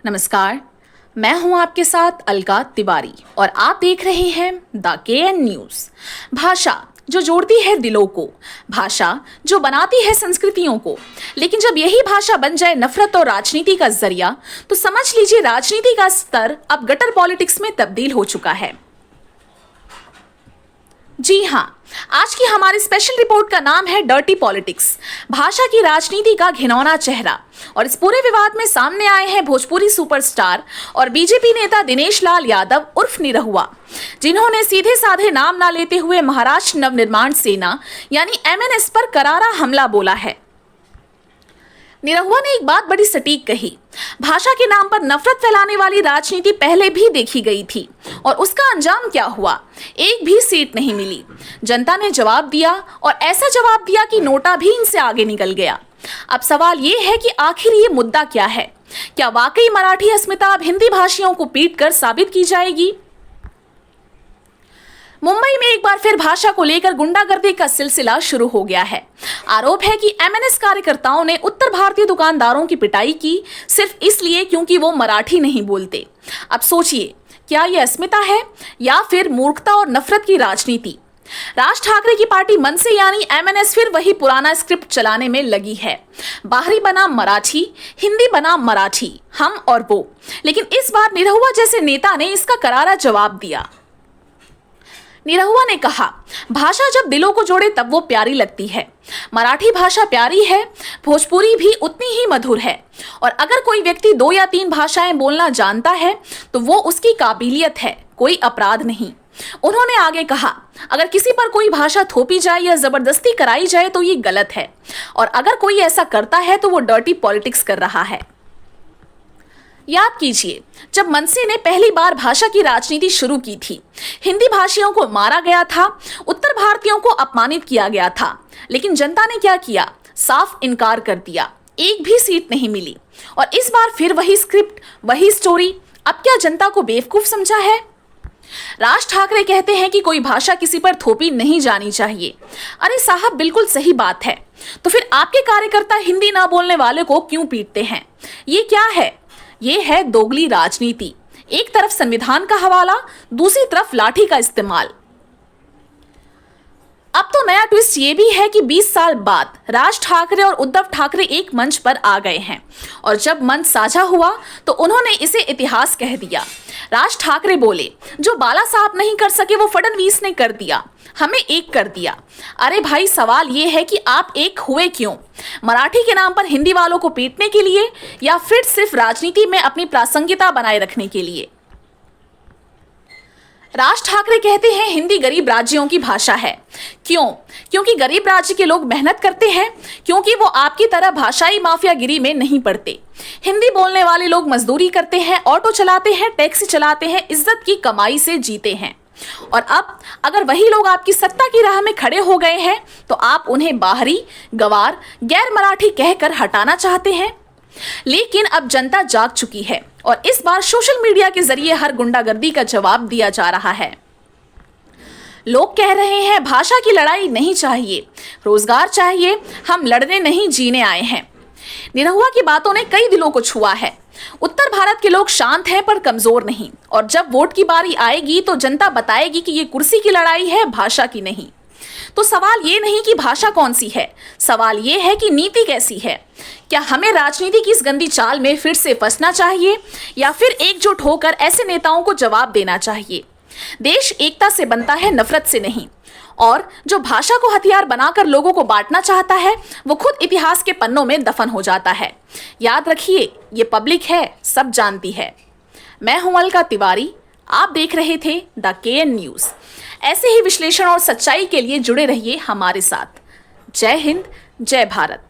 नमस्कार, मैं हूं आपके साथ अलका तिवारी और आप देख रहे हैं द केएन न्यूज। भाषा जो जोड़ती है दिलों को, भाषा जो बनाती है संस्कृतियों को, लेकिन जब यही भाषा बन जाए नफरत और राजनीति का जरिया, तो समझ लीजिए राजनीति का स्तर अब गटर पॉलिटिक्स में तब्दील हो चुका है। जी हाँ, आज की हमारी स्पेशल रिपोर्ट का नाम है डर्टी पॉलिटिक्स, भाषा की राजनीति का घिनौना चेहरा। और इस पूरे विवाद में सामने आए हैं भोजपुरी सुपरस्टार और बीजेपी नेता दिनेश लाल यादव उर्फ निरहुआ, जिन्होंने सीधे साधे नाम ना लेते हुए महाराष्ट्र नवनिर्माण सेना यानी एमएनएस पर करारा हमला बोला है। निरहुआ ने एक बात बड़ी सटीक कही, भाषा के नाम पर नफरत फैलाने वाली राजनीति पहले भी देखी गई थी और उसका अंजाम क्या हुआ? एक भी सीट नहीं मिली। जनता ने जवाब दिया और ऐसा जवाब दिया कि नोटा भी इनसे आगे निकल गया। अब सवाल ये है कि आखिर ये मुद्दा क्या है? क्या वाकई मराठी अस्मिता अब हिंदी भाषियों को पीट कर साबित की जाएगी? मुंबई में एक बार फिर भाषा को लेकर गुंडागर्दी का सिलसिला शुरू हो गया है। आरोप है कि एमएनएस कार्यकर्ताओं ने उत्तर भारतीय दुकानदारों की पिटाई की सिर्फ इसलिए क्योंकि वो मराठी नहीं बोलते। अब सोचिए, क्या ये अस्मिता है या फिर मूर्खता और नफरत की राजनीति? राज ठाकरे की पार्टी मनसे यानी एमएनएस फिर वही पुराना स्क्रिप्ट चलाने में लगी है। बाहरी बनाम मराठी, हिंदी बनाम मराठी, हम और वो। लेकिन इस बार निरहुआ जैसे नेता ने इसका करारा जवाब दिया। निरहुआ ने कहा, भाषा जब दिलों को जोड़े तब वो प्यारी लगती है। मराठी भाषा प्यारी है, भोजपुरी भी उतनी ही मधुर है। और अगर कोई व्यक्ति 2 या 3 भाषाएं बोलना जानता है तो वो उसकी काबिलियत है, कोई अपराध नहीं। उन्होंने आगे कहा, अगर किसी पर कोई भाषा थोपी जाए या जबरदस्ती कराई जाए तो ये गलत है, और अगर कोई ऐसा करता है तो वो डर्टी पॉलिटिक्स कर रहा है। याद कीजिए, जब मनसे ने पहली बार भाषा की राजनीति शुरू की थी, हिंदी भाषियों को मारा गया था, उत्तर भारतीयों को अपमानित किया गया था, लेकिन जनता ने क्या किया? साफ इनकार कर दिया। एक भी सीट नहीं मिली। और इस बार फिर वही स्क्रिप्ट, वही स्टोरी। अब क्या जनता को बेवकूफ समझा है? राज ठाकरे कहते हैं कि कोई भाषा किसी पर थोपी नहीं जानी चाहिए। अरे साहब, बिल्कुल सही बात है। तो फिर आपके कार्यकर्ता हिंदी ना बोलने वाले को क्यों पीटते हैं? ये क्या है? ये है दोगली राजनीति। एक तरफ संविधान का हवाला, दूसरी तरफ लाठी का इस्तेमाल। अब तो नया ट्विस्ट ये भी है कि 20 साल बाद राज ठाकरे और उद्धव ठाकरे एक मंच पर आ गए हैं, और जब मंच साझा हुआ तो उन्होंने इसे इतिहास कह दिया। राज ठाकरे बोले, जो बाला साहब नहीं कर सके वो फडणवीस ने कर दिया, हमें एक कर दिया। अरे भाई, सवाल ये है कि आप एक हुए क्यों? मराठी के नाम पर हिंदी वालों को पीटने के लिए या फिर सिर्फ राजनीति में अपनी प्रासंगिकता बनाए रखने के लिए? राज ठाकरे कहते हैं हिंदी गरीब राज्यों की भाषा है। क्यों? क्योंकि गरीब राज्य के लोग मेहनत करते हैं, क्योंकि वो आपकी तरह भाषाई माफियागिरी में नहीं पड़ते। हिंदी बोलने वाले लोग मजदूरी करते हैं, ऑटो चलाते हैं, टैक्सी चलाते हैं, इज्जत की कमाई से जीते हैं। और अब अगर वही लोग आपकी सत्ता की राह में खड़े हो गए हैं तो आप उन्हें बाहरी, गवार, गैर मराठी कहकर हटाना चाहते हैं। लेकिन अब जनता जाग चुकी है और इस बार सोशल मीडिया के जरिए हर गुंडागर्दी का जवाब दिया जा रहा है। लोग कह रहे हैं भाषा की लड़ाई नहीं चाहिए, रोजगार चाहिए, हम लड़ने नहीं जीने आए हैं। निरहुआ की बातों ने कई दिलों को छुआ है। उत्तर भारत के लोग शांत हैं पर कमजोर नहीं, और जब वोट की बारी आएगी तो जनता बताएगी कि ये कुर्सी की लड़ाई है, भाषा की नहीं। तो सवाल ये नहीं कि भाषा कौन सी है, सवाल ये है कि नीति कैसी है। क्या हमें राजनीति की इस गंदी चाल में फिर से फंसना चाहिए या फिर एकजुट होकर ऐसे नेताओं को जवाब देना चाहिए? देश एकता से बनता है, नफरत से नहीं। और जो भाषा को हथियार बनाकर लोगों को बांटना चाहता है वो खुद इतिहास के पन्नों में दफन हो जाता है। याद रखिए, ये पब्लिक है, सब जानती है। मैं हूं अलका तिवारी, आप देख रहे थे द केएन न्यूज। ऐसे ही विश्लेषण और सच्चाई के लिए जुड़े रहिए हमारे साथ। जय हिंद, जय भारत।